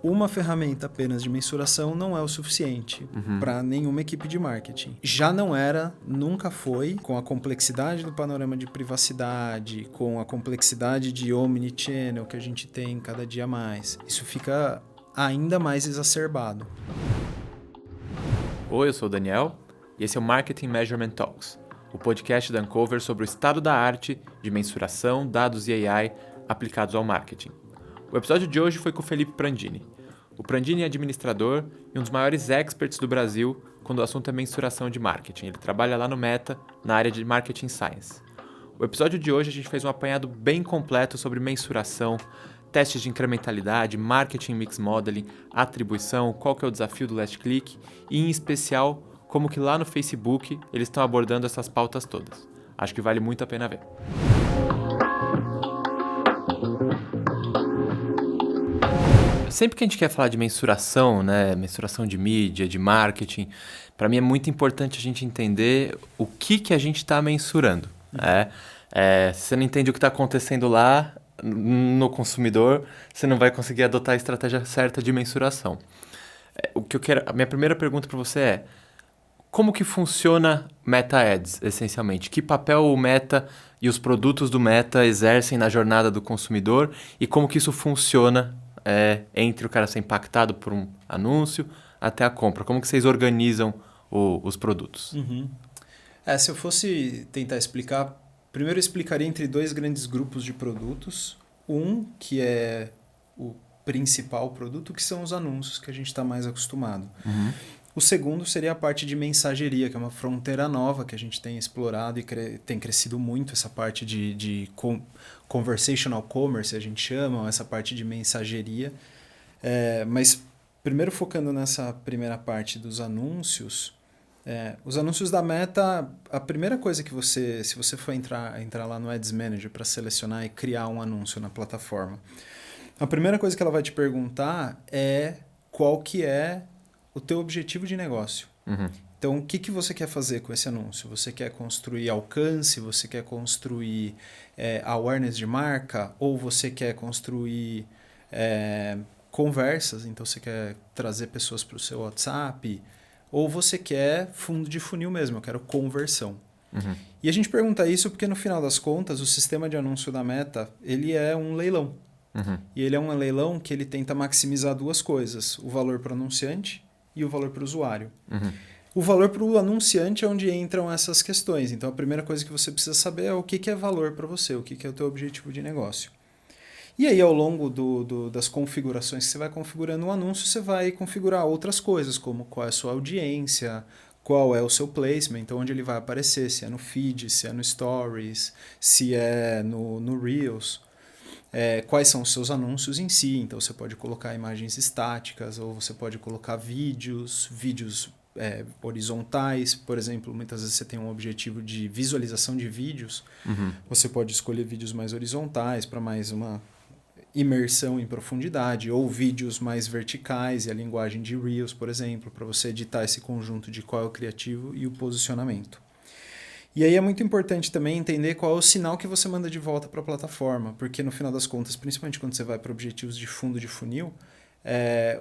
uma ferramenta apenas de mensuração não é o suficiente para nenhuma equipe de marketing. Já não era, nunca foi, com a complexidade do panorama de privacidade, com a complexidade de omnichannel que a gente tem cada dia mais. Isso fica ainda mais exacerbado. Oi, eu sou o Daniel e esse é o Marketing Measurement Talks, o podcast da Uncover sobre o estado da arte de mensuração, dados e AI aplicados ao marketing. O episódio de hoje foi com o Felipe Prandini. O Prandini é administrador e um dos maiores experts do Brasil quando o assunto é mensuração de marketing. Ele trabalha lá no Meta, na área de Marketing Science. O episódio de hoje a gente fez um apanhado bem completo sobre mensuração, testes de incrementalidade, marketing mix modeling, atribuição, qual que é o desafio do last click e, em especial, como que lá no Facebook eles estão abordando essas pautas todas. Acho que vale muito a pena ver. Sempre que a gente quer falar de mensuração, né, mensuração de mídia, de marketing, para mim é muito importante a gente entender o que a gente está mensurando. Se você não entende o que está acontecendo lá no consumidor, você não vai conseguir adotar a estratégia certa de mensuração. A minha primeira pergunta para você é: como que funciona Meta Ads, essencialmente? Que papel o Meta e os produtos do Meta exercem na jornada do consumidor e como que isso funciona entre o cara ser impactado por um anúncio até a compra? Como que vocês organizam os produtos? Se eu fosse tentar explicar, primeiro eu explicaria entre dois grandes grupos de produtos. Um, que é o principal produto, que são os anúncios, que a gente está mais acostumado. O segundo seria a parte de mensageria, que é uma fronteira nova que a gente tem explorado e tem crescido muito, essa parte de conversational commerce, a gente chama, essa parte de mensageria. Mas primeiro focando nessa primeira parte dos anúncios, os anúncios da Meta, a primeira coisa que se você for entrar lá no Ads Manager para selecionar e criar um anúncio na plataforma, a primeira coisa que ela vai te perguntar é qual que é o teu objetivo de negócio. Então, o que você quer fazer com esse anúncio? Você quer construir alcance? Você quer construir awareness de marca? Ou você quer construir conversas? Então, você quer trazer pessoas para o seu WhatsApp? Ou você quer fundo de funil mesmo? Eu quero conversão. E a gente pergunta isso porque, no final das contas, o sistema de anúncio da Meta, ele é um leilão. E ele é um leilão que ele tenta maximizar duas coisas: o valor para o anunciante e o valor para o usuário. O valor para o anunciante é onde entram essas questões. Então, a primeira coisa que você precisa saber é o que é valor para você, o que é o teu objetivo de negócio. E aí, ao longo das configurações que você vai configurando um anúncio, você vai configurar outras coisas, como qual é a sua audiência, qual é o seu placement, então onde ele vai aparecer, se é no feed, se é no stories, se é no Reels. Quais são os seus anúncios em si. Então você pode colocar imagens estáticas ou você pode colocar vídeos horizontais, por exemplo. Muitas vezes você tem um objetivo de visualização de vídeos, você pode escolher vídeos mais horizontais para mais uma imersão em profundidade, ou vídeos mais verticais e a linguagem de Reels, por exemplo, para você editar esse conjunto de qual é o criativo e o posicionamento. E aí é muito importante também entender qual é o sinal que você manda de volta para a plataforma, porque no final das contas, principalmente quando você vai para objetivos de fundo de funil,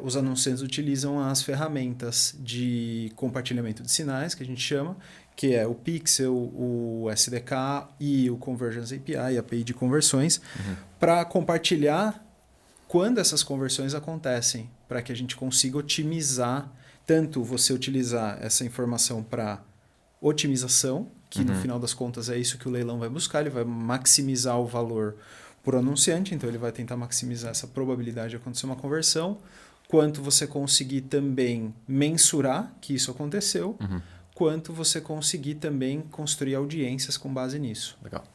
os anunciantes utilizam as ferramentas de compartilhamento de sinais, que a gente chama, que é o Pixel, o SDK e o Conversions API, a API de conversões, para compartilhar quando essas conversões acontecem, para que a gente consiga otimizar, tanto você utilizar essa informação para otimização, que no final das contas é isso que o leilão vai buscar, ele vai maximizar o valor por anunciante, então ele vai tentar maximizar essa probabilidade de acontecer uma conversão, quanto você conseguir também mensurar que isso aconteceu, quanto você conseguir também construir audiências com base nisso. Legal.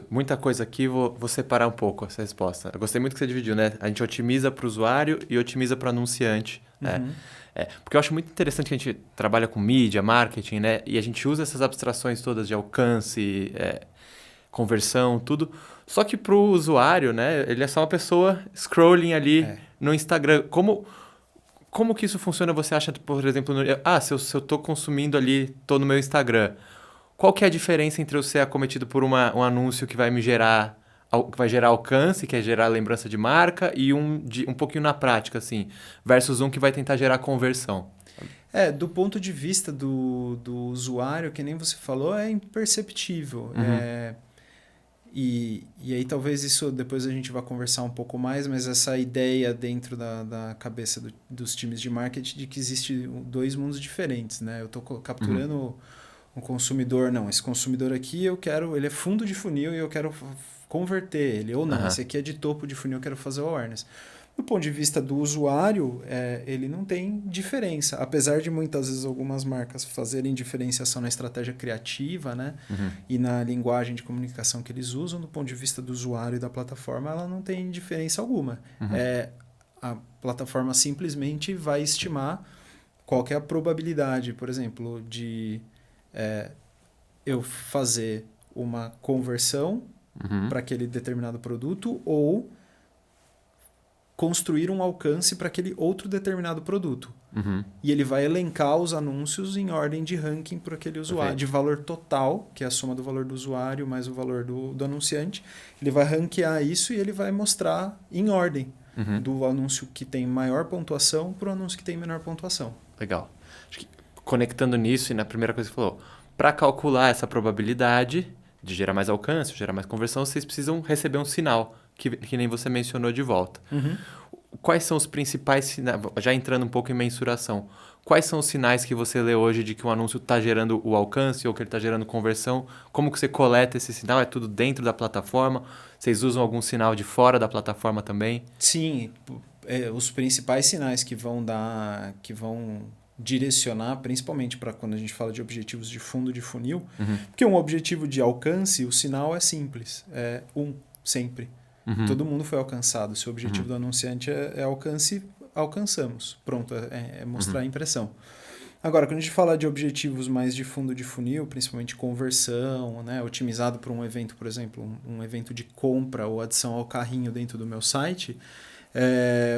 Muita coisa aqui, vou separar um pouco essa resposta. Eu gostei muito que você dividiu, né? A gente otimiza para o usuário e otimiza para o anunciante. Porque eu acho muito interessante que a gente trabalha com mídia, marketing, né? E a gente usa essas abstrações todas de alcance, conversão, tudo. Só que para o usuário, né? Ele é só uma pessoa scrolling ali no Instagram. Como que isso funciona? Você acha, por exemplo, se eu estou consumindo ali, estou no meu Instagram, qual que é a diferença entre eu ser acometido por um anúncio que vai me gerar que vai gerar alcance, que é gerar lembrança de marca, e um pouquinho na prática, assim, versus um que vai tentar gerar conversão. Do ponto de vista do usuário, que nem você falou, é imperceptível. E aí talvez isso depois a gente vá conversar um pouco mais, mas essa ideia dentro da cabeça dos times de marketing de que existe dois mundos diferentes, né? Eu estou capturando um consumidor, não, esse consumidor aqui ele é fundo de funil e eu quero converter ele, ou não, esse aqui é de topo de funil, eu quero fazer o awareness. Do ponto de vista do usuário, ele não tem diferença. Apesar de muitas vezes algumas marcas fazerem diferenciação na estratégia criativa, né? E na linguagem de comunicação que eles usam, do ponto de vista do usuário e da plataforma, ela não tem diferença alguma. A plataforma simplesmente vai estimar qual que é a probabilidade, por exemplo, de eu fazer uma conversão para aquele determinado produto ou construir um alcance para aquele outro determinado produto. E ele vai elencar os anúncios em ordem de ranking para aquele usuário, de valor total, que é a soma do valor do usuário mais o valor do anunciante. Ele vai ranquear isso e ele vai mostrar em ordem do anúncio que tem maior pontuação para o anúncio que tem menor pontuação. Legal. Acho que conectando nisso, e na primeira coisa que você falou, para calcular essa probabilidade de gerar mais alcance, gerar mais conversão, vocês precisam receber um sinal, que nem você mencionou de volta. Quais são os principais sinais, já entrando um pouco em mensuração, quais são os sinais que você lê hoje de que um anúncio está gerando o alcance ou que ele está gerando conversão? Como que você coleta esse sinal? É tudo dentro da plataforma? Vocês usam algum sinal de fora da plataforma também? Sim, os principais sinais que vão direcionar, principalmente para quando a gente fala de objetivos de fundo de funil, porque um objetivo de alcance, o sinal é simples, é sempre. Todo mundo foi alcançado. Se o objetivo do anunciante é alcance, alcançamos. Pronto, é mostrar a impressão. Agora, quando a gente fala de objetivos mais de fundo de funil, principalmente conversão, né, otimizado para um evento, por exemplo, um evento de compra ou adição ao carrinho dentro do meu site,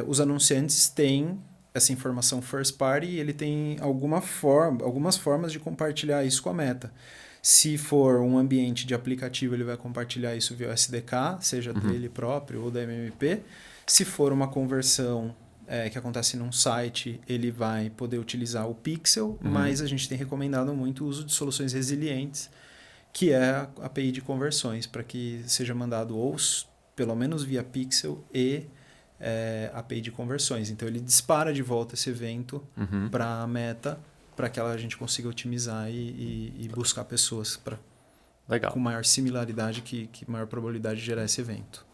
os anunciantes têm essa informação first party e ele tem algumas formas de compartilhar isso com a Meta. Se for um ambiente de aplicativo, ele vai compartilhar isso via SDK, seja dele próprio ou da MMP. Se for uma conversão que acontece num site, ele vai poder utilizar o Pixel, mas a gente tem recomendado muito o uso de soluções resilientes, que é a API de conversões, para que seja mandado ou pelo menos via Pixel e API de conversões. Então ele dispara de volta esse evento para a Meta, para que a gente consiga otimizar e buscar pessoas com maior similaridade, que maior probabilidade de gerar esse evento.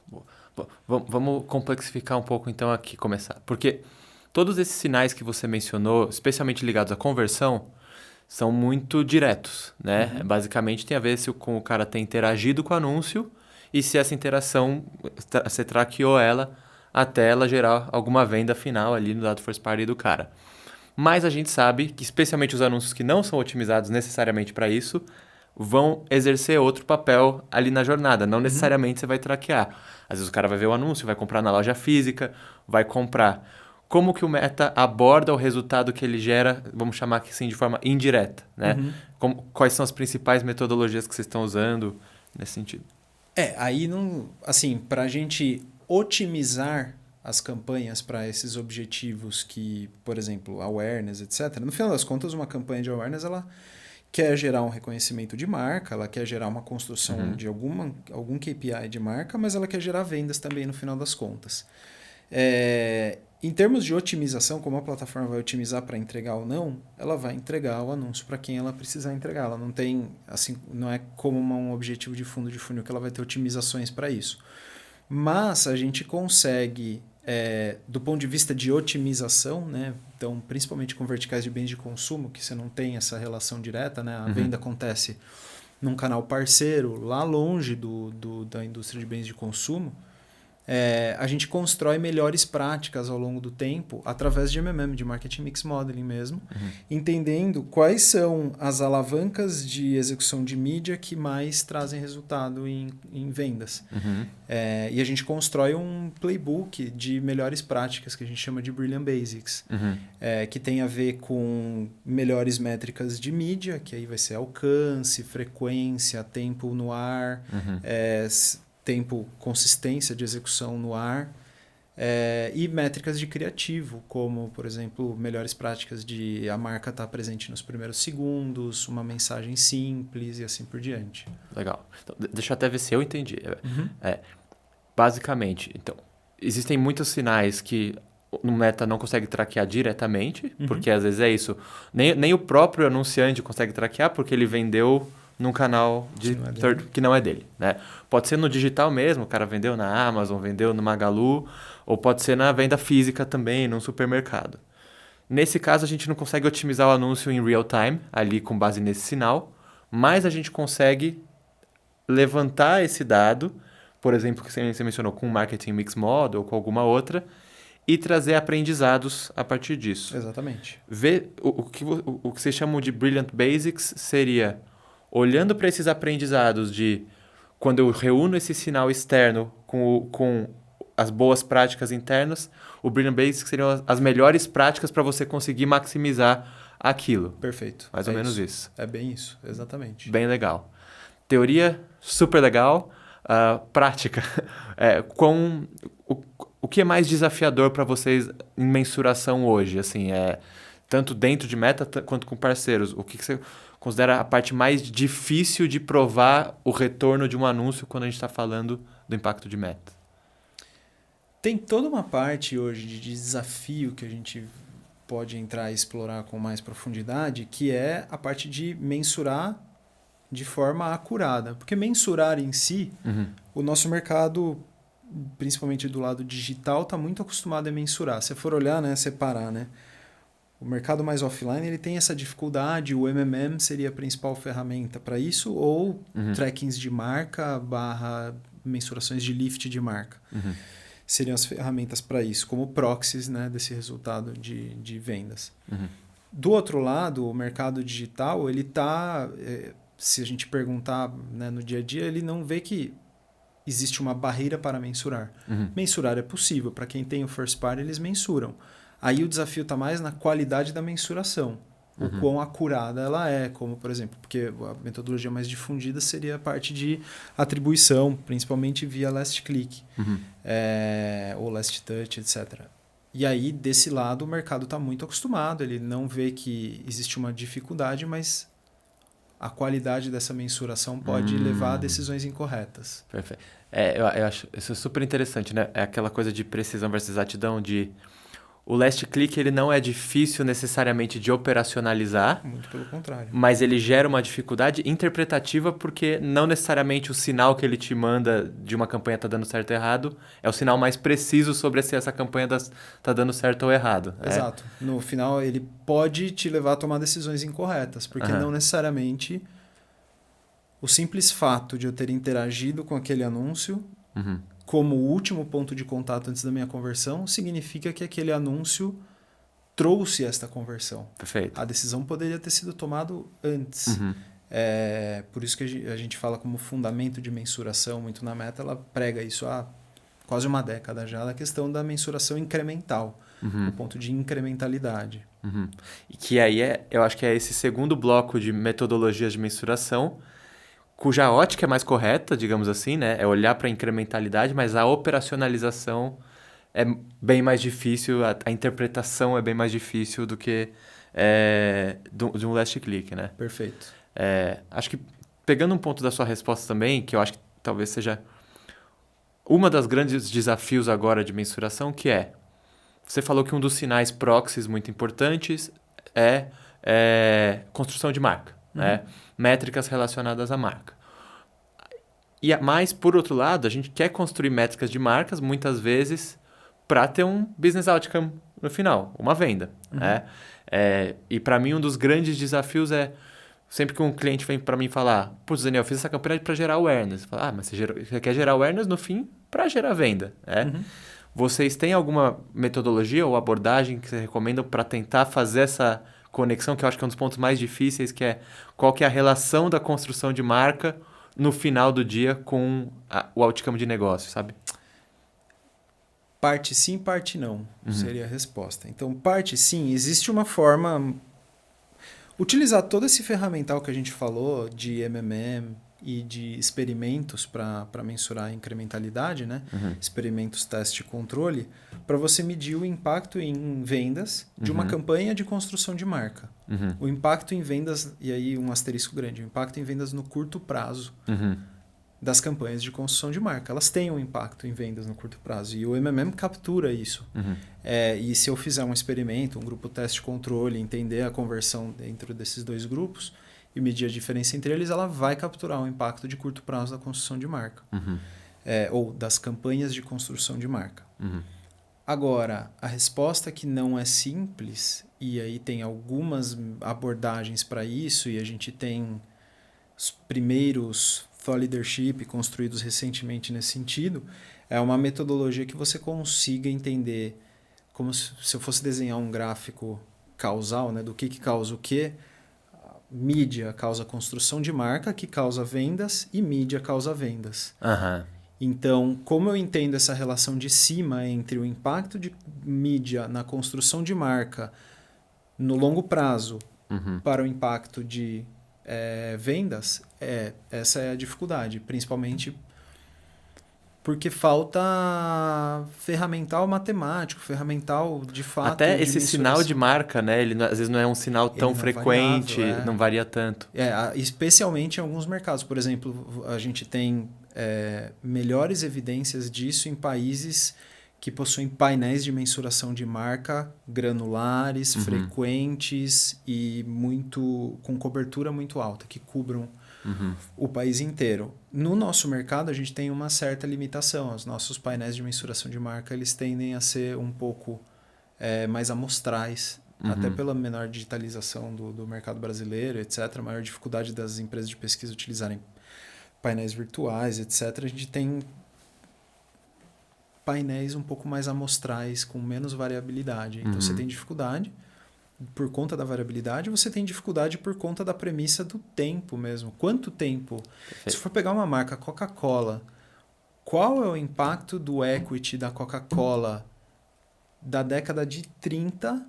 Vamos complexificar um pouco então aqui, começar. Porque todos esses sinais que você mencionou, especialmente ligados à conversão, são muito diretos, né? Basicamente tem a ver com o cara ter interagido com o anúncio e se essa interação, você traqueou ela até ela gerar alguma venda final ali no dado first party do cara. Mas a gente sabe que, especialmente os anúncios que não são otimizados necessariamente para isso, vão exercer outro papel ali na jornada. Não necessariamente você vai traquear. Às vezes o cara vai ver o anúncio, vai comprar na loja física, vai comprar. Como que o Meta aborda o resultado que ele gera, vamos chamar assim, de forma indireta, né? Quais são as principais metodologias que vocês estão usando nesse sentido? Aí não, assim, para a gente otimizar as campanhas para esses objetivos que, por exemplo, awareness, etc. No final das contas, uma campanha de awareness, ela quer gerar um reconhecimento de marca, ela quer gerar uma construção de algum KPI de marca, mas ela quer gerar vendas também no final das contas. Em termos de otimização, como a plataforma vai otimizar para entregar ou não, ela vai entregar o anúncio para quem ela precisar entregar. Ela não tem, assim, não é como um objetivo de fundo de funil que ela vai ter otimizações para isso. Mas a gente consegue, do ponto de vista de otimização, né? Então, principalmente com verticais de bens de consumo, que você não tem essa relação direta, né? A venda acontece num canal parceiro, lá longe da indústria de bens de consumo. A gente constrói melhores práticas ao longo do tempo através de MMM, de Marketing Mix Modeling mesmo, entendendo quais são as alavancas de execução de mídia que mais trazem resultado em vendas. E a gente constrói um playbook de melhores práticas que a gente chama de Brilliant Basics, que tem a ver com melhores métricas de mídia, que aí vai ser alcance, frequência, tempo no ar, tempo, consistência de execução no ar, e métricas de criativo, como, por exemplo, melhores práticas de a marca estar presente nos primeiros segundos, uma mensagem simples e assim por diante. Legal. Então, deixa eu até ver se eu entendi. Basicamente, então, existem muitos sinais que o Meta não consegue traquear diretamente, porque às vezes é isso. Nem o próprio anunciante consegue traquear, porque ele vendeu num canal que não é dele. Né? Pode ser no digital mesmo, o cara vendeu na Amazon, vendeu no Magalu, ou pode ser na venda física também, num supermercado. Nesse caso, a gente não consegue otimizar o anúncio em real time, ali com base nesse sinal, mas a gente consegue levantar esse dado, por exemplo, que você mencionou, com o Marketing Mix Model ou com alguma outra, e trazer aprendizados a partir disso. Exatamente. O que vocês chamam de Brilliant Basics seria, olhando para esses aprendizados de quando eu reúno esse sinal externo com as boas práticas internas, o Brilliant Basics seriam as melhores práticas para você conseguir maximizar aquilo. Perfeito. Mais ou menos isso. É bem isso, exatamente. Bem legal. Teoria, super legal. Prática. O que é mais desafiador para vocês em mensuração hoje? Assim, tanto dentro de Meta quanto com parceiros. O que você considera a parte mais difícil de provar o retorno de um anúncio quando a gente está falando do impacto de Meta? Tem toda uma parte hoje de desafio que a gente pode entrar e explorar com mais profundidade, que é a parte de mensurar de forma acurada. Porque mensurar em si, o nosso mercado, principalmente do lado digital, está muito acostumado a mensurar. Se for olhar, né, separar, né? O mercado mais offline ele tem essa dificuldade, o MMM seria a principal ferramenta para isso, ou trackings de marca / mensurações de lift de marca. Seriam as ferramentas para isso, como proxies, né, desse resultado de vendas. Do outro lado, o mercado digital, ele está, se a gente perguntar, né, no dia a dia, ele não vê que existe uma barreira para mensurar. Mensurar é possível, para quem tem o first party, eles mensuram. Aí o desafio está mais na qualidade da mensuração, o quão acurada ela é, como, por exemplo, porque a metodologia mais difundida seria a parte de atribuição, principalmente via last click, ou last touch, etc. E aí, desse lado, o mercado está muito acostumado, ele não vê que existe uma dificuldade, mas a qualidade dessa mensuração pode levar a decisões incorretas. Perfeito. Eu acho isso super interessante, né? É aquela coisa de precisão versus exatidão, de o last click ele não é difícil necessariamente de operacionalizar. Muito pelo contrário. Mas ele gera uma dificuldade interpretativa porque não necessariamente o sinal que ele te manda de uma campanha está dando certo ou errado é o sinal mais preciso sobre se essa campanha está dando certo ou errado. Exato. No final, ele pode te levar a tomar decisões incorretas, porque não necessariamente o simples fato de eu ter interagido com aquele anúncio como o último ponto de contato antes da minha conversão, significa que aquele anúncio trouxe esta conversão. Perfeito. A decisão poderia ter sido tomada antes. Por isso que a gente fala como fundamento de mensuração muito na Meta, ela prega isso há quase uma década já, a questão da mensuração incremental, o ponto de incrementalidade. E que aí eu acho que é esse segundo bloco de metodologias de mensuração, cuja ótica é mais correta, digamos assim, né? É olhar para a incrementalidade, mas a operacionalização é bem mais difícil, a interpretação é bem mais difícil do que de um last click, né? Perfeito. Acho que, pegando um ponto da sua resposta também, que eu acho que talvez seja uma das grandes desafios agora de mensuração, que você falou que um dos sinais proxies muito importantes é construção de marca, né? Métricas relacionadas à marca. Mas, por outro lado, a gente quer construir métricas de marcas, muitas vezes, para ter um business outcome no final, uma venda. Né? E, para mim, um dos grandes desafios sempre que um cliente vem para mim falar, putz, Daniel, eu fiz essa campanha para gerar awareness. Falo, mas você quer gerar awareness no fim para gerar venda. Vocês têm alguma metodologia ou abordagem que vocês recomendam para tentar fazer essa conexão, que eu acho que é um dos pontos mais difíceis, que é qual que é a relação da construção de marca no final do dia com o outcome de negócio, sabe? Parte sim, parte não, seria a resposta. Então, parte sim, existe uma forma... Utilizar todo esse ferramental que a gente falou de MMM e de experimentos para mensurar a incrementalidade, né? Experimentos, teste e controle, para você medir o impacto em vendas de uma campanha de construção de marca. O impacto em vendas, e aí um asterisco grande, o impacto em vendas no curto prazo das campanhas de construção de marca. Elas têm um impacto em vendas no curto prazo e o MMM captura isso. E se eu fizer um experimento, um grupo teste controle, entender a conversão dentro desses dois grupos e medir a diferença entre eles, ela vai capturar o impacto de curto prazo da construção de marca. Ou das campanhas de construção de marca. Agora, a resposta que não é simples, e aí tem algumas abordagens para isso, e a gente tem os primeiros thought leadership construídos recentemente nesse sentido, é uma metodologia que você consiga entender, como se eu fosse desenhar um gráfico causal, né, do que causa o quê. Mídia causa construção de marca, que causa vendas, e mídia causa vendas. Então, como eu entendo essa relação de cima entre o impacto de mídia na construção de marca no longo prazo para o impacto de vendas, essa é a dificuldade, principalmente porque falta ferramental matemático, ferramental de fato. Até esse sinal de marca, né? Ele às vezes não é um sinal tão frequente, não varia tanto. Especialmente em alguns mercados. Por exemplo, a gente tem melhores evidências disso em países que possuem painéis de mensuração de marca granulares, frequentes e com cobertura muito alta, que cubram o país inteiro. No nosso mercado, a gente tem uma certa limitação. Os nossos painéis de mensuração de marca eles tendem a ser um pouco mais amostrais, até pela menor digitalização do mercado brasileiro, etc., a maior dificuldade das empresas de pesquisa utilizarem painéis virtuais, etc., a gente tem painéis um pouco mais amostrais, com menos variabilidade. Então, você tem dificuldade por conta da variabilidade, você tem dificuldade por conta da premissa do tempo mesmo. Quanto tempo? Perfeito. Se for pegar uma marca Coca-Cola, qual é o impacto do equity da Coca-Cola da década de 30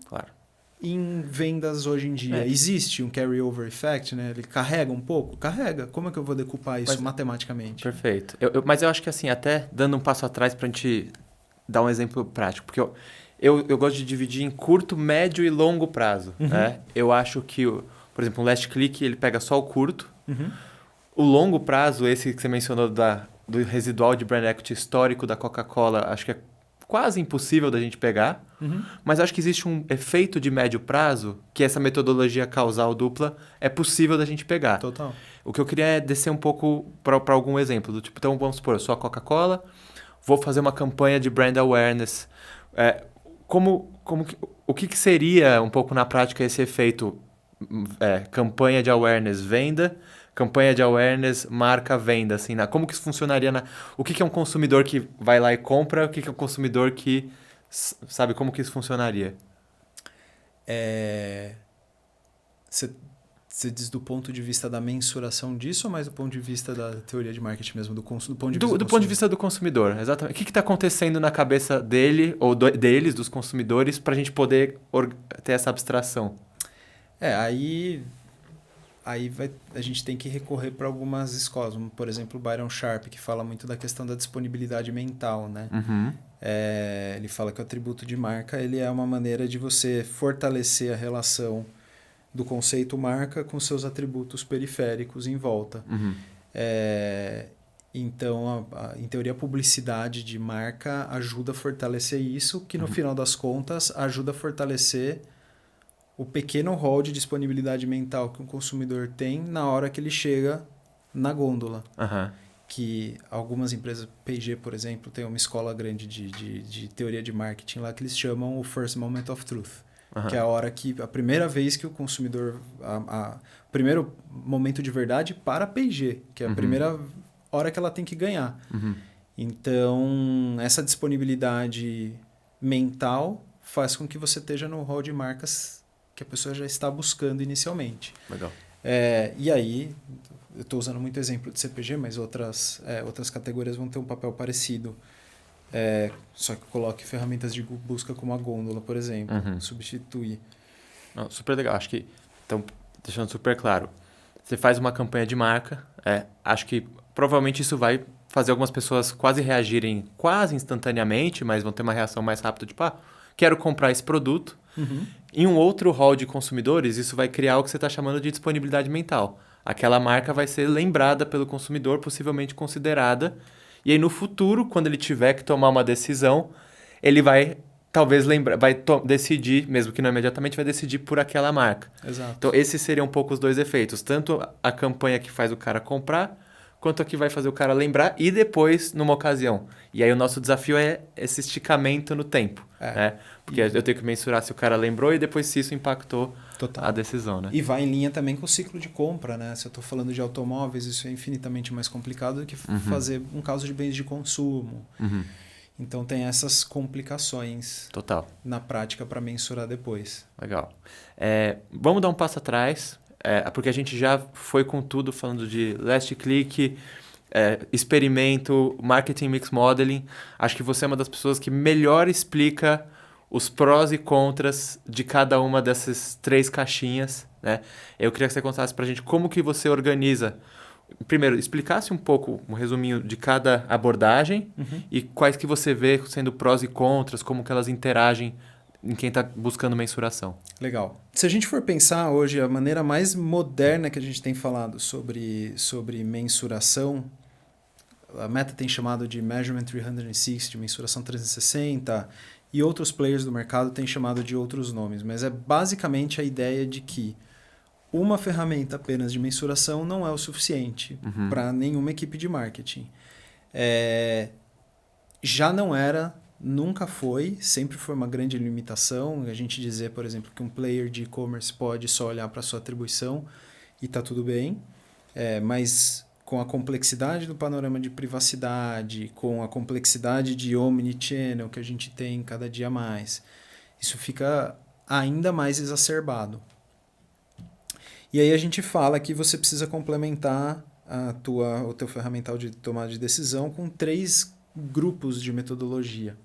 em vendas hoje em dia? Existe um carry-over effect, né? Ele carrega um pouco? Carrega. Como é que eu vou decupar isso matematicamente? Perfeito. Mas eu acho que assim, até dando um passo atrás para a gente dar um exemplo prático, porque eu gosto de dividir em curto, médio e longo prazo. Né? Eu acho que, por exemplo, um last click ele pega só o curto. O longo prazo, esse que você mencionou do residual de brand equity histórico da Coca-Cola, acho que é quase impossível da gente pegar. Mas acho que existe um efeito de médio prazo que essa metodologia causal dupla é possível da gente pegar. Total. O que eu queria é descer um pouco para algum exemplo. Do tipo, então, vamos supor, eu sou a Coca-Cola, vou fazer uma campanha de brand awareness. O que seria um pouco na prática esse efeito campanha de awareness venda, campanha de awareness marca venda, assim, como que isso funcionaria o que é um consumidor que vai lá e compra, o que é um consumidor que sabe como que isso funcionaria? Você diz do ponto de vista da mensuração disso ou mais do ponto de vista da teoria de marketing mesmo? Do ponto de vista do consumidor, exatamente. O que está acontecendo na cabeça dele ou deles, dos consumidores, para a gente poder ter essa abstração? Aí a gente tem que recorrer para algumas escolas, como, por exemplo, o Byron Sharp, que fala muito da questão da disponibilidade mental, né? Ele fala que o atributo de marca ele é uma maneira de você fortalecer a relação do conceito marca com seus atributos periféricos em volta. Então, em teoria, a publicidade de marca ajuda a fortalecer isso, que no final das contas ajuda a fortalecer o pequeno rol de disponibilidade mental que um consumidor tem na hora que ele chega na gôndola. Que algumas empresas, P&G, por exemplo, tem uma escola grande de teoria de marketing lá que eles chamam o First Moment of Truth. Que é a primeira vez que o consumidor... O primeiro momento de verdade para a P&G, que é a primeira hora que ela tem que ganhar. Então, essa disponibilidade mental faz com que você esteja no rol de marcas que a pessoa já está buscando inicialmente. Legal. E aí, eu estou usando muito exemplo de CPG, mas outras categorias vão ter um papel parecido. Só que coloque ferramentas de busca como a gôndola, por exemplo. Substituir. Não, super legal. Acho que, então, deixando super claro, você faz uma campanha de marca, Acho que provavelmente isso vai fazer algumas pessoas quase reagirem quase instantaneamente, mas vão ter uma reação mais rápida, tipo, quero comprar esse produto. Em um outro hall de consumidores, isso vai criar o que você está chamando de disponibilidade mental. Aquela marca vai ser lembrada pelo consumidor, possivelmente considerada, e aí no futuro, quando ele tiver que tomar uma decisão, ele vai talvez decidir, mesmo que não imediatamente, vai decidir por aquela marca. Exato. Então esses seriam um pouco os dois efeitos, tanto a campanha que faz o cara comprar, quanto a que vai fazer o cara lembrar e depois numa ocasião. E aí o nosso desafio é esse esticamento no tempo, né? Porque eu tenho que mensurar se o cara lembrou e depois se isso impactou a decisão, né? E vai em linha também com o ciclo de compra, né? Se eu estou falando de automóveis, isso é infinitamente mais complicado do que fazer um caso de bens de consumo. Então tem essas complicações na prática para mensurar depois. Legal. Vamos dar um passo atrás, porque a gente já foi com tudo falando de last click, experimento, marketing mix modeling. Acho que você é uma das pessoas que melhor explica os prós e contras de cada uma dessas 3 caixinhas, né? Eu queria que você contasse para a gente como que você organiza. Primeiro, explicasse um pouco, um resuminho de cada abordagem e quais que você vê sendo prós e contras, como que elas interagem em quem está buscando mensuração. Legal. Se a gente for pensar hoje, a maneira mais moderna que a gente tem falado sobre mensuração, a Meta tem chamado de Measurement 360, mensuração 360, e outros players do mercado têm chamado de outros nomes, mas é basicamente a ideia de que uma ferramenta apenas de mensuração não é o suficiente para nenhuma equipe de marketing. Já não era, nunca foi, sempre foi uma grande limitação. A gente dizer, por exemplo, que um player de e-commerce pode só olhar para a sua atribuição e está tudo bem, mas com a complexidade do panorama de privacidade, com a complexidade de omnichannel que a gente tem cada dia mais, isso fica ainda mais exacerbado. E aí a gente fala que você precisa complementar o teu ferramental de tomada de decisão com 3 grupos de metodologia.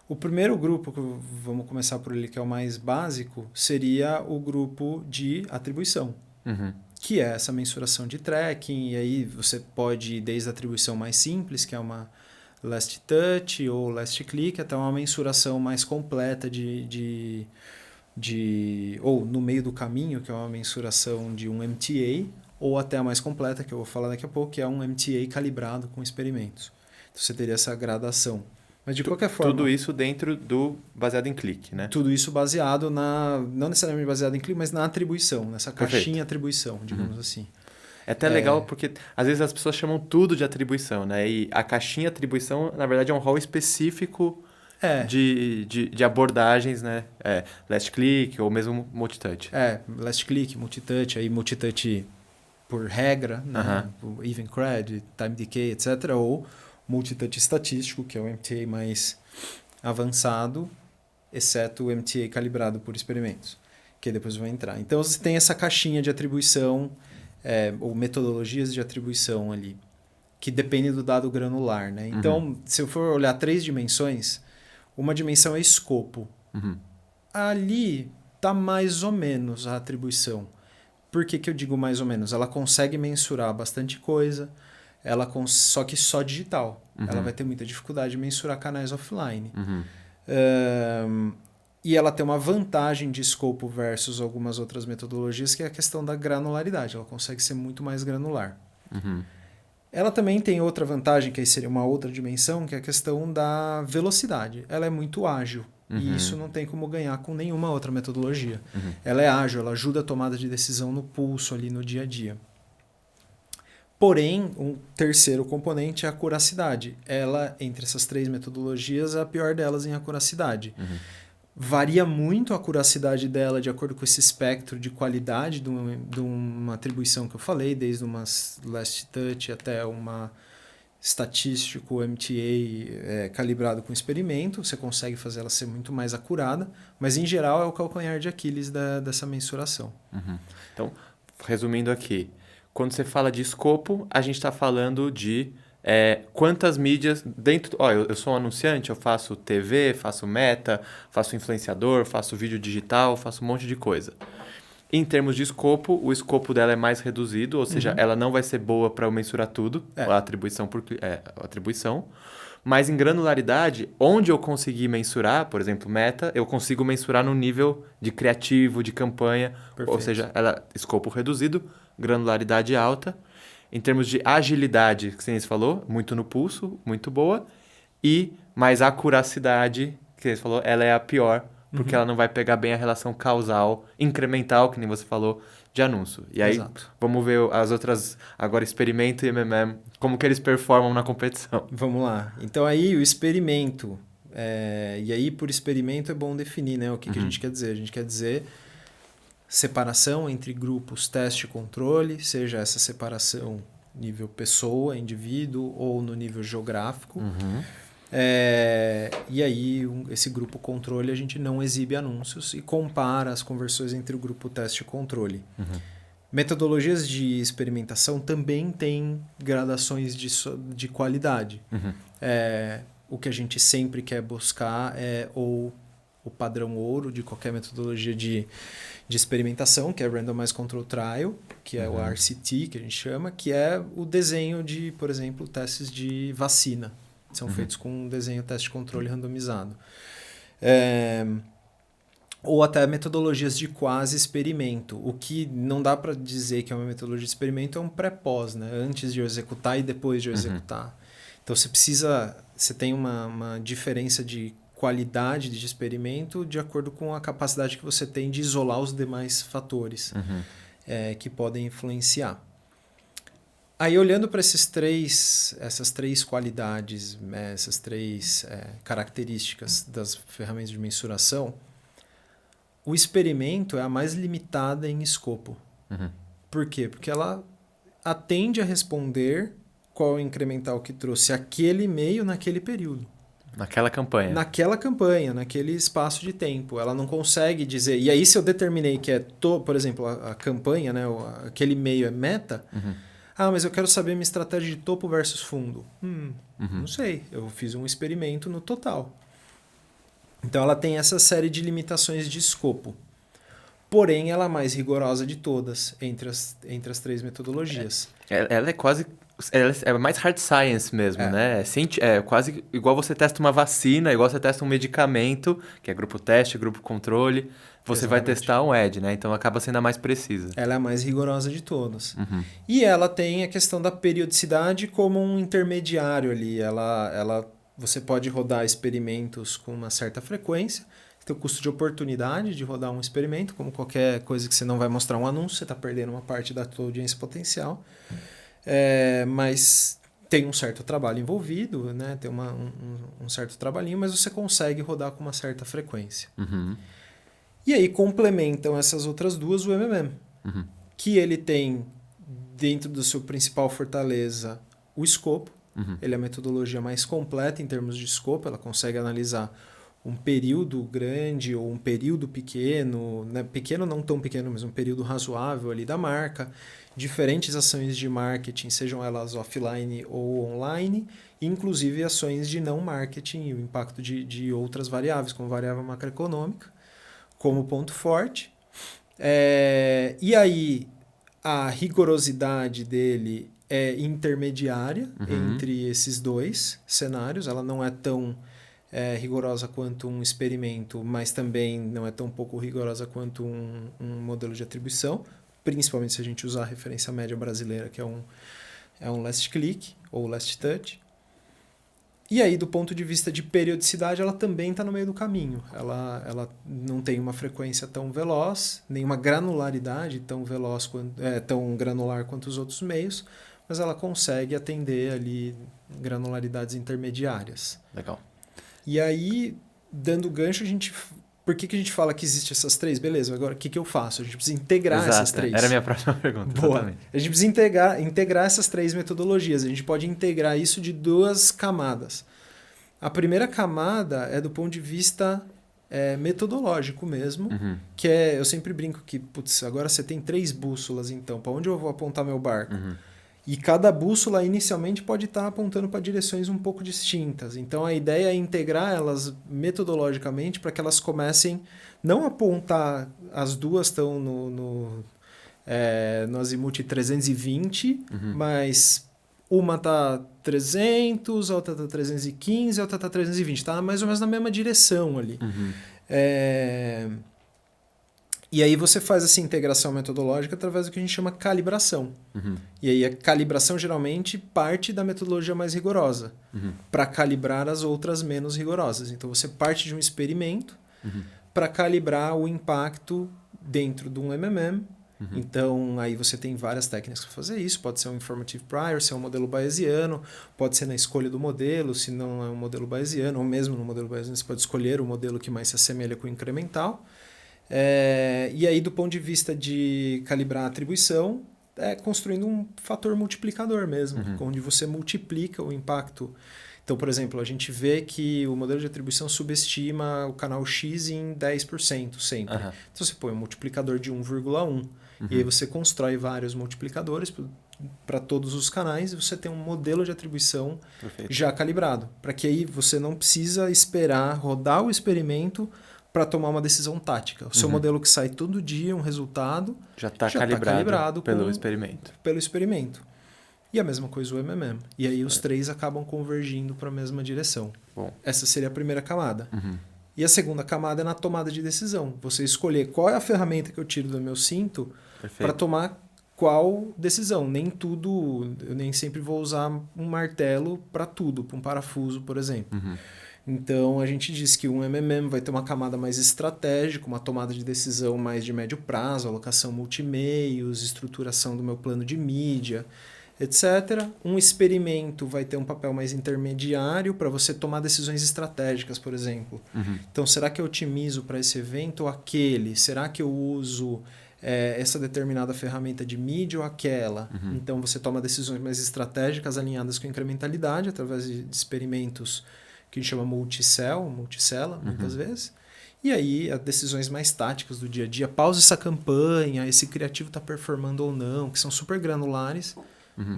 O primeiro grupo, vamos começar por ele, que é o mais básico, seria o grupo de atribuição, que é essa mensuração de tracking, e aí você pode ir desde a atribuição mais simples, que é uma last touch ou last click, até uma mensuração mais completa ou no meio do caminho, que é uma mensuração de um MTA, ou até a mais completa, que eu vou falar daqui a pouco, que é um MTA calibrado com experimentos. Então você teria essa gradação. Mas de qualquer forma... Tudo isso dentro do baseado em clique, né? Tudo isso baseado não necessariamente baseado em clique, mas na atribuição, nessa caixinha atribuição, digamos assim. É até legal porque às vezes as pessoas chamam tudo de atribuição, né? E a caixinha atribuição, na verdade, é um rol específico de abordagens, né? Last click ou mesmo multitouch. Last click, multitouch, aí multitouch por regra, né? Even cred, time decay, etc. Ou multitouch estatístico, que é o MTA mais avançado, exceto o MTA calibrado por experimentos, que depois vai entrar. Então você tem essa caixinha de atribuição, ou metodologias de atribuição ali, que depende do dado granular, né? Então, se eu for olhar 3 dimensões, uma dimensão é escopo. Ali está mais ou menos a atribuição. Por que eu digo mais ou menos? Ela consegue mensurar bastante coisa, só que só digital. Ela vai ter muita dificuldade de mensurar canais offline. E ela tem uma vantagem de escopo versus algumas outras metodologias, que é a questão da granularidade. Ela consegue ser muito mais granular. Ela também tem outra vantagem, que aí seria uma outra dimensão, que é a questão da velocidade. Ela é muito ágil. E isso não tem como ganhar com nenhuma outra metodologia. Ela é ágil, ela ajuda a tomada de decisão no pulso, ali no dia a dia. Porém, um terceiro componente é a acuracidade. Ela, entre essas 3 metodologias, é a pior delas em acuracidade. Varia muito a acuracidade dela de acordo com esse espectro de qualidade de uma atribuição que eu falei, desde uma last touch até uma estatístico MTA calibrado com experimento. Você consegue fazer ela ser muito mais acurada, mas em geral é o calcanhar de Aquiles dessa mensuração. Então, resumindo aqui, quando você fala de escopo, a gente está falando de quantas mídias dentro... eu sou um anunciante, eu faço TV, faço meta, faço influenciador, faço vídeo digital, faço um monte de coisa. Em termos de escopo, o escopo dela é mais reduzido, ou seja, ela não vai ser boa para eu mensurar tudo, a atribuição. Mas em granularidade, onde eu conseguir mensurar, por exemplo, meta, eu consigo mensurar no nível de criativo, de campanha. Perfeito. Ou seja, escopo reduzido, granularidade alta. Em termos de agilidade, que você falou, muito no pulso, muito boa. E mais acuracidade, que você falou, ela é a pior, porque ela não vai pegar bem a relação causal, incremental, que nem você falou, de anúncio. E aí, vamos ver as outras, agora experimento e MMM, como que eles performam na competição. Vamos lá. Então aí o experimento, e aí por experimento é bom definir, né, o que a gente quer dizer. A gente quer dizer separação entre grupos teste e controle, seja essa separação nível pessoa, indivíduo, ou no nível geográfico. E aí, esse grupo controle, a gente não exibe anúncios e compara as conversões entre o grupo teste e controle. Metodologias de experimentação também têm gradações de qualidade. O que a gente sempre quer buscar é o padrão ouro de qualquer metodologia de experimentação, que é Randomized Control Trial, que é o RCT, que a gente chama, que é o desenho de, por exemplo, testes de vacina. São feitos com um desenho teste de controle randomizado. Ou até metodologias de quase experimento. O que não dá para dizer que é uma metodologia de experimento é um pré-pós, né? Antes de eu executar e depois de eu executar. Então você tem uma diferença de qualidade de experimento de acordo com a capacidade que você tem de isolar os demais fatores que podem influenciar. Aí, olhando para essas três qualidades, essas três características das ferramentas de mensuração, o experimento é a mais limitada em escopo. Por quê? Porque ela atende a responder qual é o incremental que trouxe aquele e-mail naquele período. Naquela campanha. Naquela campanha, naquele espaço de tempo. Ela não consegue dizer... E aí, se eu determinei que por exemplo, a campanha, né, aquele e-mail é meta... mas eu quero saber minha estratégia de topo versus fundo. Não sei. Eu fiz um experimento no total. Então, ela tem essa série de limitações de escopo. Porém, ela é a mais rigorosa de todas entre as três metodologias. Ela é quase... Ela é mais hard science mesmo, né? É quase igual você testa uma vacina, igual você testa um medicamento, que é grupo teste, grupo controle. Você vai testar um ED, né? Então acaba sendo a mais precisa. Ela é a mais rigorosa de todas. E ela tem a questão da periodicidade como um intermediário ali. Você pode rodar experimentos com uma certa frequência. Você tem o custo de oportunidade de rodar um experimento, como qualquer coisa que você não vai mostrar um anúncio, você está perdendo uma parte da sua audiência potencial. Mas tem um certo trabalho envolvido, né? Tem um certo trabalhinho, mas você consegue rodar com uma certa frequência. E aí complementam essas outras duas o MMM, que ele tem dentro do seu principal fortaleza o escopo. Ele é a metodologia mais completa em termos de escopo, ela consegue analisar um período grande ou um período pequeno, né? Pequeno não tão pequeno, mas um período razoável ali da marca, diferentes ações de marketing, sejam elas offline ou online, inclusive ações de não marketing e o impacto de outras variáveis, como variável macroeconômica, como ponto forte. E aí, a rigorosidade dele é intermediária entre esses dois cenários. Ela não é tão rigorosa quanto um experimento, mas também não é tão pouco rigorosa quanto um modelo de atribuição, principalmente se a gente usar a referência média brasileira, que é um last click ou last touch. E aí, do ponto de vista de periodicidade, ela também está no meio do caminho. Ela não tem uma frequência tão veloz, nem uma granularidade tão veloz, tão granular quanto os outros meios, mas ela consegue atender ali granularidades intermediárias. Legal. E aí, dando gancho, por que a gente fala que existe essas três? Beleza, agora o que eu faço? A gente precisa integrar essas três. Era a minha próxima pergunta. Boa. Exatamente. A gente precisa integrar essas três metodologias. A gente pode integrar isso de duas camadas. A primeira camada é do ponto de vista metodológico mesmo, que eu sempre brinco que, agora você tem 3 bússolas, então, para onde eu vou apontar meu barco? E cada bússola inicialmente pode estar apontando para direções um pouco distintas. Então a ideia é integrar elas metodologicamente para que elas comecem não a apontar, as duas estão no azimuth 320, mas uma está 300, a outra está 315, a outra está 320. Está mais ou menos na mesma direção ali. E aí você faz essa integração metodológica através do que a gente chama calibração. E aí a calibração geralmente parte da metodologia mais rigorosa para calibrar as outras menos rigorosas. Então você parte de um experimento para calibrar o impacto dentro de um MMM. Então aí você tem várias técnicas para fazer isso. Pode ser um informative prior, ser um modelo bayesiano, pode ser na escolha do modelo, se não é um modelo bayesiano, ou mesmo no modelo bayesiano você pode escolher o modelo que mais se assemelha com o incremental. E aí, do ponto de vista de calibrar a atribuição, construindo um fator multiplicador mesmo, onde você multiplica o impacto. Então, por exemplo, a gente vê que o modelo de atribuição subestima o canal X em 10% sempre. Então, você põe um multiplicador de 1,1. E aí você constrói vários multiplicadores para todos os canais e você tem um modelo de atribuição já calibrado. Para que aí você não precisa esperar rodar o experimento para tomar uma decisão tática. O seu modelo que sai todo dia, um resultado, já está calibrado pelo experimento. E a mesma coisa o MMM. E aí os três acabam convergindo para a mesma direção. Bom. Essa seria a primeira camada. E a segunda camada é na tomada de decisão. Você escolher qual é a ferramenta que eu tiro do meu cinto para tomar qual decisão. Eu nem sempre vou usar um martelo para tudo, para um parafuso, por exemplo. Então, a gente diz que um MMM vai ter uma camada mais estratégica, uma tomada de decisão mais de médio prazo, alocação multimeios, estruturação do meu plano de mídia, etc. Um experimento vai ter um papel mais intermediário para você tomar decisões estratégicas, por exemplo. Então, será que eu otimizo para esse evento ou aquele? Será que eu uso essa determinada ferramenta de mídia ou aquela? Então, você toma decisões mais estratégicas alinhadas com incrementalidade através de experimentos que a gente chama multicela, muitas vezes. E aí, as decisões mais táticas do dia a dia, pausa essa campanha, esse criativo está performando ou não, que são super granulares,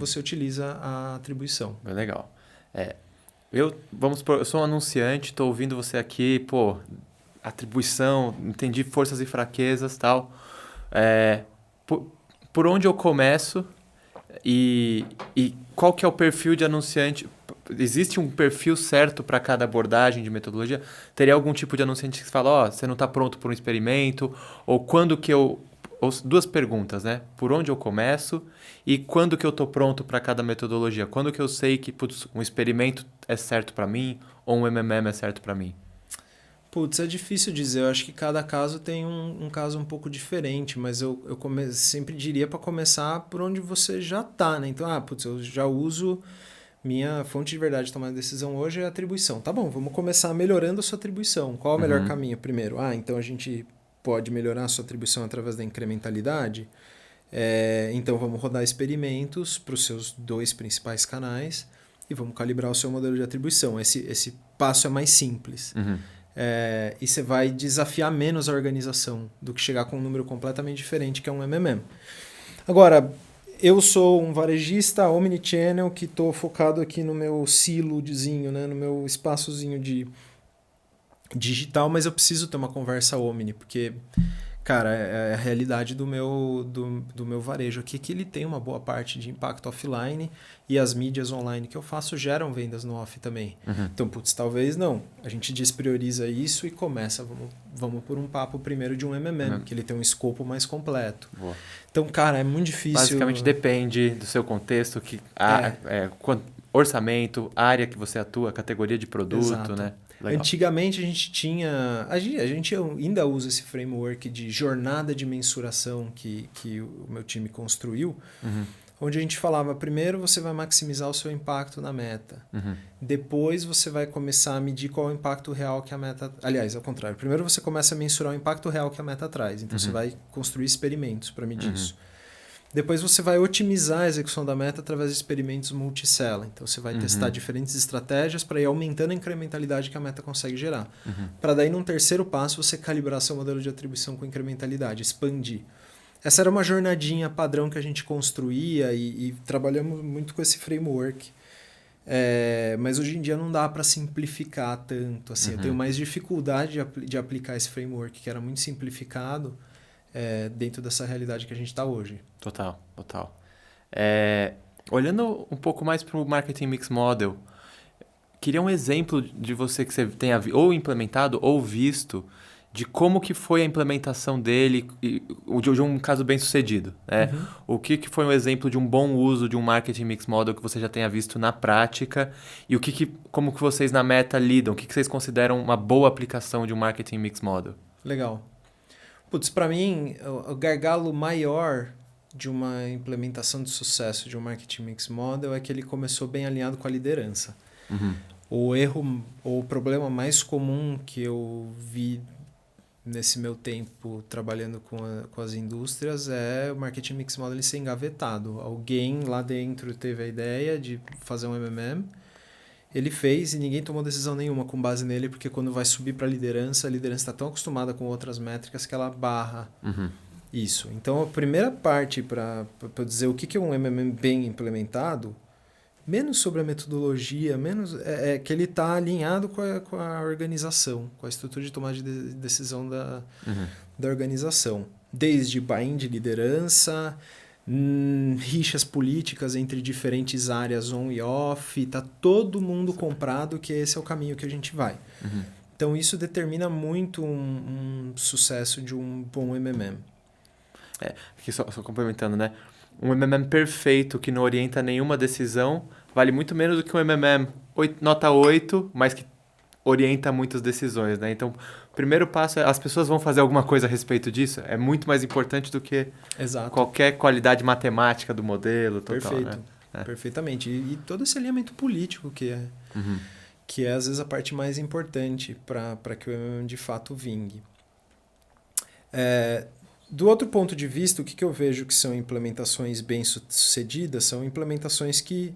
você utiliza a atribuição. Legal. Eu sou um anunciante, estou ouvindo você aqui, atribuição, entendi forças e fraquezas e tal. Por onde eu começo e qual que é o perfil de anunciante? Existe um perfil certo para cada abordagem de metodologia? Teria algum tipo de anunciante que fala, você não está pronto para um experimento? Ou quando que eu... Duas perguntas, né? Por onde eu começo e quando que eu estou pronto para cada metodologia? Quando que eu sei que um experimento é certo para mim ou um MMM é certo para mim? É difícil dizer. Eu acho que cada caso tem um caso um pouco diferente, mas eu sempre diria para começar por onde você já está, né? Então, eu já uso... Minha fonte de verdade de tomar decisão hoje é a atribuição. Tá bom, vamos começar melhorando a sua atribuição. Qual é o melhor caminho primeiro? Então a gente pode melhorar a sua atribuição através da incrementalidade. Então vamos rodar experimentos para os seus 2 principais canais e vamos calibrar o seu modelo de atribuição. Esse passo é mais simples. E você vai desafiar menos a organização do que chegar com um número completamente diferente, que é um MMM. Agora... Eu sou um varejista omnichannel que estou focado aqui no meu silozinho, né? No meu espaçozinho de digital, mas eu preciso ter uma conversa omni, porque, cara, é a realidade do meu varejo aqui, que ele tem uma boa parte de impacto offline e as mídias online que eu faço geram vendas no off também. Então, talvez não. A gente desprioriza isso e começa, vamos por um papo primeiro de um MMM, que ele tem um escopo mais completo. Boa. Então, cara, é muito difícil... Basicamente depende do seu contexto, orçamento, área que você atua, categoria de produto, Exato. Né? Legal. Antigamente a gente tinha... A gente ainda usa esse framework de jornada de mensuração que o meu time construiu, onde a gente falava, primeiro você vai maximizar o seu impacto na meta. Depois você vai começar a medir qual é o impacto real que a meta... Aliás, ao contrário. Primeiro você começa a mensurar o impacto real que a meta traz. Então você vai construir experimentos para medir isso. Depois você vai otimizar a execução da meta através de experimentos multicella. Então você vai testar diferentes estratégias para ir aumentando a incrementalidade que a meta consegue gerar. Para daí, num terceiro passo, você calibrar seu modelo de atribuição com incrementalidade, expandir. essa era uma jornadinha padrão que a gente construía e trabalhamos muito com esse framework. Mas hoje em dia não dá para simplificar tanto. Assim, eu tenho mais dificuldade de aplicar esse framework, que era muito simplificado, dentro dessa realidade que a gente está hoje. Total. Olhando um pouco mais para o Marketing Mix Model, queria um exemplo de você que você tenha ou implementado ou visto de como que foi a implementação dele, de um caso bem sucedido. Né? O que foi um exemplo de um bom uso de um Marketing Mix Model que você já tenha visto na prática e como que vocês na Meta lidam, o que vocês consideram uma boa aplicação de um Marketing Mix Model? Legal. Putz, para mim, o gargalo maior de uma implementação de sucesso de um Marketing Mix Model é que ele começou bem alinhado com a liderança. O erro, ou o problema mais comum que eu vi nesse meu tempo trabalhando com as indústrias é o Marketing Mix Model ser engavetado. Alguém lá dentro teve a ideia de fazer um MMM, ele fez e ninguém tomou decisão nenhuma com base nele, porque quando vai subir para a liderança está tão acostumada com outras métricas que ela barra isso. Então, a primeira parte para dizer o que é um MMM bem implementado, menos sobre a metodologia, menos é que ele está alinhado com a organização, com a estrutura de tomada de decisão da organização. Desde buy-in de liderança, rixas políticas entre diferentes áreas on e off, está todo mundo comprado que esse é o caminho que a gente vai. Então, isso determina muito um sucesso de um bom MMM. Aqui só complementando, né? Um MMM perfeito que não orienta nenhuma decisão vale muito menos do que um MMM nota 8, mas que orienta muitas decisões, né? Então, o primeiro passo é as pessoas vão fazer alguma coisa a respeito disso. É muito mais importante do que qualquer qualidade matemática do modelo. Total, perfeito, né? Perfeitamente. E todo esse alinhamento político que é às vezes a parte mais importante para que o MMM de fato vingue. Do outro ponto de vista, o que eu vejo que são implementações bem-sucedidas são implementações que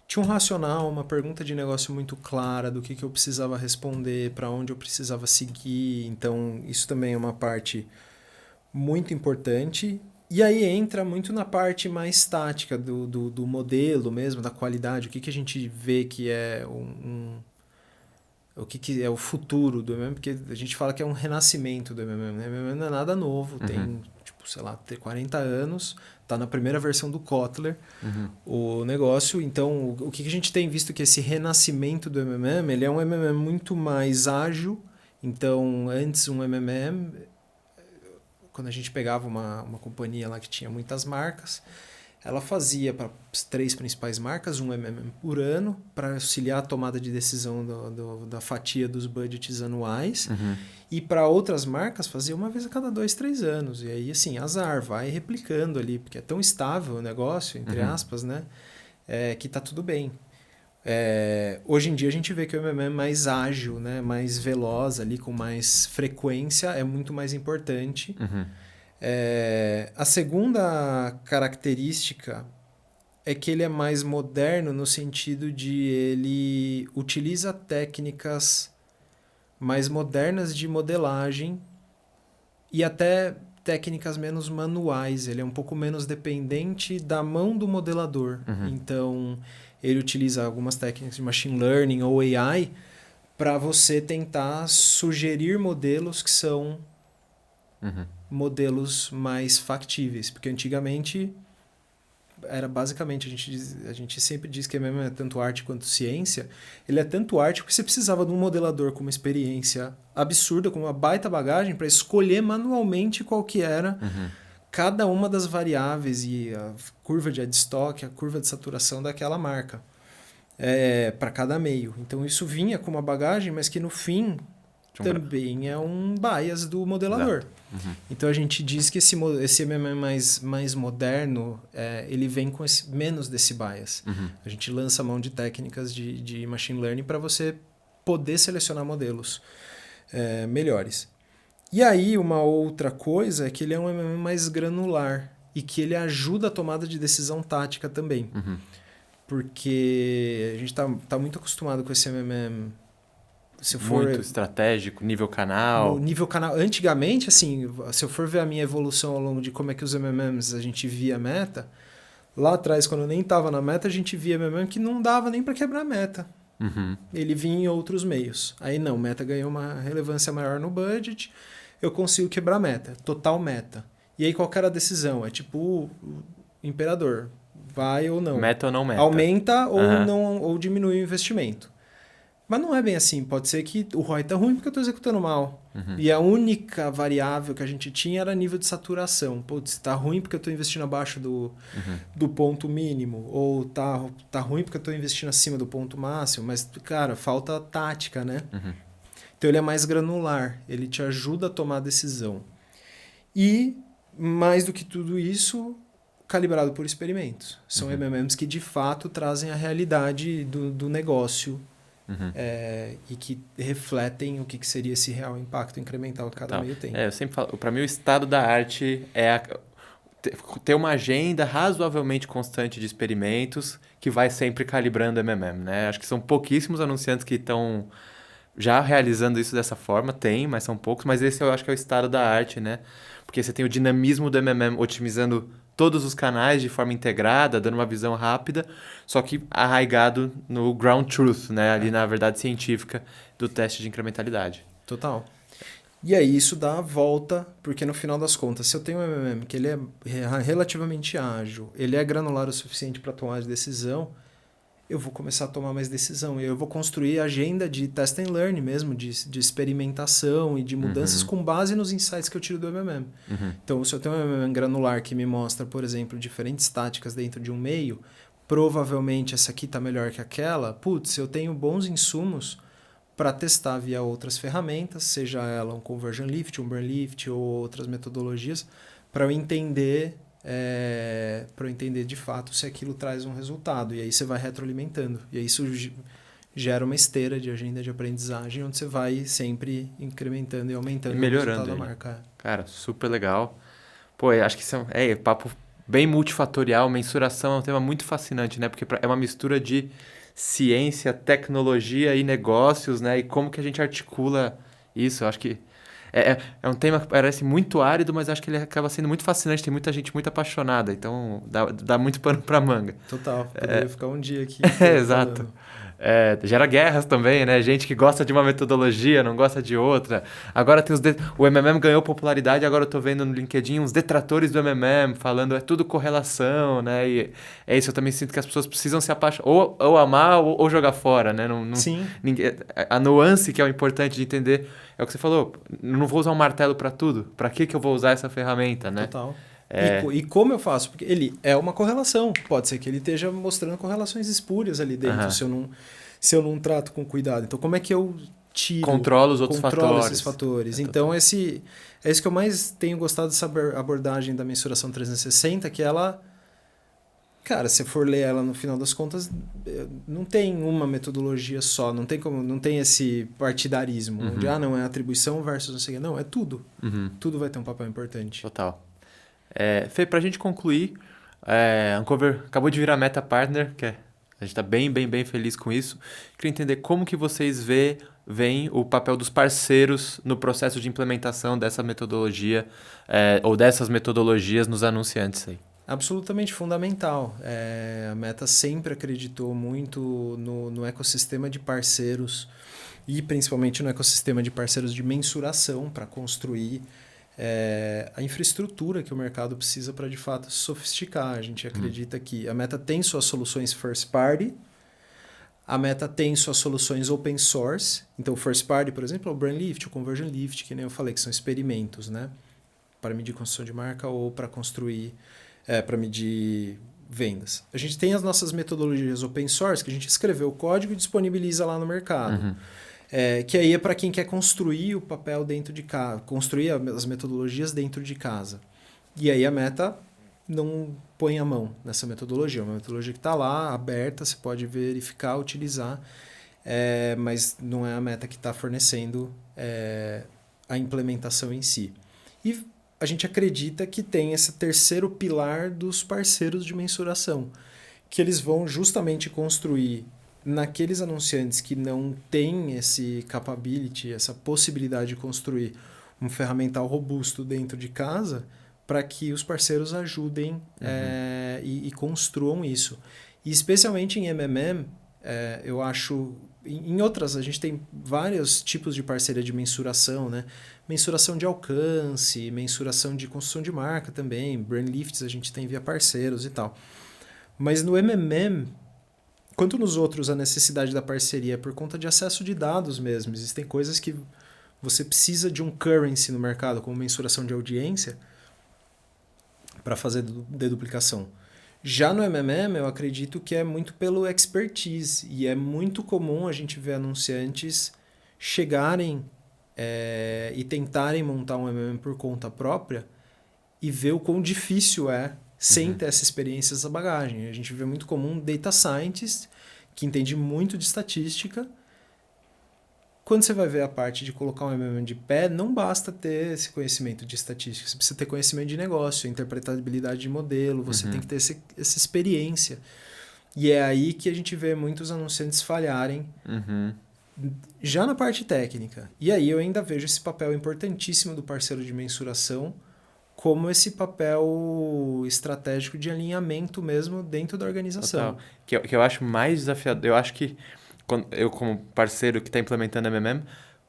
tinham um racional, uma pergunta de negócio muito clara do que eu precisava responder, para onde eu precisava seguir. Então, isso também é uma parte muito importante. E aí entra muito na parte mais tática do modelo mesmo, da qualidade, o que a gente vê que é o que é o futuro do MMM, porque a gente fala que é um renascimento do MMM, né? O MMM não é nada novo, tem, tem 40 anos, está na primeira versão do Kotler, o negócio. Então, o que a gente tem visto que esse renascimento do MMM, ele é um MMM muito mais ágil. Então, antes um MMM, quando a gente pegava uma companhia lá que tinha muitas marcas, ela fazia para as 3 principais marcas um MMM por ano para auxiliar a tomada de decisão da fatia dos budgets anuais. E para outras marcas fazia uma vez a cada 2, 3 anos. E aí, assim, azar, vai replicando ali, porque é tão estável o negócio, entre aspas, né? Que tá tudo bem. Hoje em dia a gente vê que o MMM é mais ágil, né? Mais veloz ali, com mais frequência, é muito mais importante. A segunda característica é que ele é mais moderno no sentido de ele utiliza técnicas mais modernas de modelagem e até técnicas menos manuais. Ele é um pouco menos dependente da mão do modelador. Então, ele utiliza algumas técnicas de machine learning ou AI para você tentar sugerir modelos que são modelos mais factíveis, porque antigamente era basicamente, a gente sempre diz que mesmo é tanto arte quanto ciência. Ele é tanto arte porque você precisava de um modelador com uma experiência absurda, com uma baita bagagem, para escolher manualmente qual que era cada uma das variáveis e a curva de adstock, a curva de saturação daquela marca para cada meio. Então isso vinha com uma bagagem, mas que no fim também é um bias do modelador. Então a gente diz que esse MMM mais moderno, ele vem com menos desse bias. A gente lança a mão de técnicas de machine learning para você poder selecionar modelos melhores. E aí uma outra coisa é que ele é um MMM mais granular e que ele ajuda a tomada de decisão tática também. Porque a gente tá muito acostumado com esse MMM se eu for... Muito estratégico, nível No canal. nível canal. Antigamente, assim, se eu for ver a minha evolução ao longo de como é que os MMMs a gente via meta, lá atrás, quando eu nem estava na meta, a gente via MMM que não dava nem para quebrar a meta. Uhum. Ele vinha em outros meios. Aí não, meta ganhou uma relevância maior no budget, eu consigo quebrar a meta, total meta. E aí qual que era a decisão? É tipo o imperador, vai ou não. Meta ou não meta? Aumenta ou Aham. não, ou diminui o investimento. Mas não é bem assim. Pode ser que o ROI tá ruim porque eu estou executando mal. Uhum. E a única variável que a gente tinha era nível de saturação. Putz, tá ruim porque eu estou investindo abaixo do ponto mínimo. Ou tá ruim porque eu estou investindo acima do ponto máximo. Mas, cara, falta tática, né? Uhum. Então ele é mais granular. Ele te ajuda a tomar a decisão. E, mais do que tudo isso, calibrado por experimentos. São MMMs que, de fato, trazem a realidade do negócio. Uhum. E que refletem o que seria esse real impacto incremental que cada meio tem. Eu sempre falo, para mim o estado da arte é ter uma agenda razoavelmente constante de experimentos que vai sempre calibrando MMM, né? Acho que são pouquíssimos anunciantes que estão já realizando isso dessa forma, tem, mas são poucos, mas esse eu acho que é o estado da arte, né? Porque você tem o dinamismo do MMM otimizando todos os canais de forma integrada, dando uma visão rápida, só que arraigado no ground truth, né? Ali na verdade científica do teste de incrementalidade. Total. E aí isso dá a volta, porque no final das contas, se eu tenho um MMM que ele é relativamente ágil, ele é granular o suficiente para tomar de decisão, eu vou começar a tomar mais decisão. E eu vou construir agenda de test and learn mesmo, de experimentação e de mudanças com base nos insights que eu tiro do MMM. Então, se eu tenho um MMM granular que me mostra, por exemplo, diferentes táticas dentro de um meio, provavelmente essa aqui está melhor que aquela. Putz, eu tenho bons insumos para testar via outras ferramentas, seja ela um conversion lift, um burn lift ou outras metodologias, para eu entender de fato se aquilo traz um resultado. E aí você vai retroalimentando. E aí isso gera uma esteira de agenda de aprendizagem onde você vai sempre incrementando e aumentando E melhorando o resultado da ele. marca. Cara, super legal. Pô, eu acho que isso é papo bem multifatorial, mensuração é um tema muito fascinante, né? Porque é uma mistura de ciência, tecnologia e negócios, né? E como que a gente articula isso. Eu acho que é um tema que parece muito árido, mas acho que ele acaba sendo muito fascinante. Tem muita gente muito apaixonada, então dá muito pano pra manga. Total, poderia ficar um dia aqui Exato. falando. Gera guerras também, né? Gente que gosta de uma metodologia, não gosta de outra. Agora tem o MMM ganhou popularidade, agora eu tô vendo no LinkedIn uns detratores do MMM falando é tudo correlação, né? E é isso, eu também sinto que as pessoas precisam se apaixonar, ou amar ou jogar fora, né? Sim. A nuance que é o importante de entender é o que você falou, não vou usar um martelo para tudo. Para que eu vou usar essa ferramenta, né? Total. E como eu faço? Porque ele é uma correlação. Pode ser que ele esteja mostrando correlações espúrias ali dentro, se eu não trato com cuidado. Então, como é que eu controlo os outros esses fatores? Então, é isso que eu mais tenho gostado dessa abordagem da mensuração 360, que ela... Cara, se for ler ela no final das contas, não tem uma metodologia só, não tem esse partidarismo, onde não é atribuição versus não sei o que. Não, é tudo. Tudo vai ter um papel importante. Total. Fê, pra gente concluir, a Uncover acabou de virar Meta Partner, a gente está bem feliz com isso. Queria entender como que vocês veem o papel dos parceiros no processo de implementação dessa metodologia ou dessas metodologias nos anunciantes aí. Absolutamente fundamental. A Meta sempre acreditou muito no ecossistema de parceiros e principalmente no ecossistema de parceiros de mensuração para construir a infraestrutura que o mercado precisa para, de fato, se sofisticar. A gente acredita que a Meta tem suas soluções first party, a Meta tem suas soluções open source. Então, o first party, por exemplo, é o Brand Lift, o Conversion Lift, que nem eu falei, que são experimentos, né? Para medir construção de marca ou para para medir vendas. A gente tem as nossas metodologias open source, que a gente escreveu o código e disponibiliza lá no mercado. Que aí é para quem quer construir o papel dentro de casa, construir as metodologias dentro de casa. E aí a Meta não põe a mão nessa metodologia. É uma metodologia que está lá, aberta, você pode verificar, utilizar, mas não é a Meta que está fornecendo a implementação em si. E a gente acredita que tem esse terceiro pilar dos parceiros de mensuração, que eles vão justamente construir naqueles anunciantes que não têm esse capability, essa possibilidade de construir um ferramental robusto dentro de casa, para que os parceiros ajudem e construam isso. E especialmente em MMM, eu acho... Em outras, a gente tem vários tipos de parceria de mensuração, né? Mensuração de alcance, mensuração de construção de marca também, brand lifts a gente tem via parceiros e tal. Mas no MMM, quanto nos outros, a necessidade da parceria é por conta de acesso de dados mesmo. Existem coisas que você precisa de um currency no mercado, como mensuração de audiência, para fazer deduplicação. Já no MMM, eu acredito que é muito pelo expertise. E é muito comum a gente ver anunciantes chegarem e tentarem montar um MMM por conta própria e ver o quão difícil é sem ter essa experiência, essa bagagem. A gente vê muito comum data scientist, que entende muito de estatística. Quando você vai ver a parte de colocar um MMM de pé, não basta ter esse conhecimento de estatística. Você precisa ter conhecimento de negócio, interpretabilidade de modelo, você tem que ter essa experiência. E é aí que a gente vê muitos anunciantes falharem já na parte técnica. E aí eu ainda vejo esse papel importantíssimo do parceiro de mensuração como esse papel estratégico de alinhamento mesmo dentro da organização. Que eu acho mais desafiador. Eu acho que eu, como parceiro que está implementando MMM,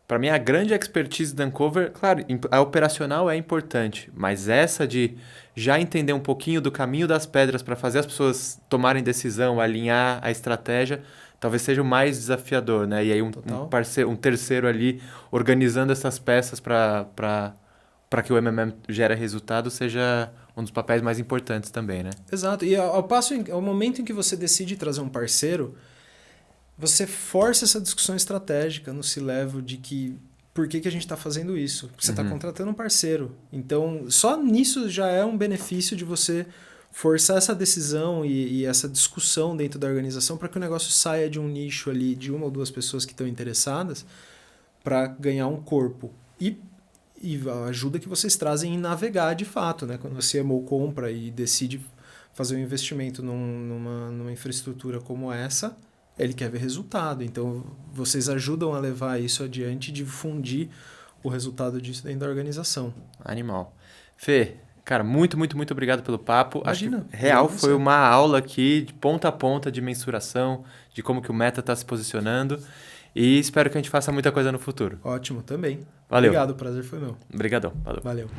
para mim a grande expertise da Uncover, claro, a operacional é importante, mas essa de já entender um pouquinho do caminho das pedras para fazer as pessoas tomarem decisão, alinhar a estratégia, talvez seja o mais desafiador, né? E aí um parceiro, um terceiro ali organizando essas peças para que o MMM gere resultado seja um dos papéis mais importantes também, né? Exato. E ao momento em que você decide trazer um parceiro, você força essa discussão estratégica no C-Level de que por que a gente está fazendo isso? Você está contratando um parceiro. Então, só nisso já é um benefício de você forçar essa decisão e essa discussão dentro da organização para que o negócio saia de um nicho ali, de uma ou duas pessoas que estão interessadas, para ganhar um corpo. E a ajuda que vocês trazem em navegar de fato, né? Quando você compra e decide fazer um investimento numa infraestrutura como essa, ele quer ver resultado. Então, vocês ajudam a levar isso adiante e difundir o resultado disso dentro da organização. Animal. Fê, cara, muito obrigado pelo papo. Imagina. Acho que real foi uma aula aqui de ponta a ponta de mensuração, de como que o Meta está se posicionando. E espero que a gente faça muita coisa no futuro. Ótimo, também. Valeu. Obrigado, o prazer foi meu. Obrigadão. Valeu.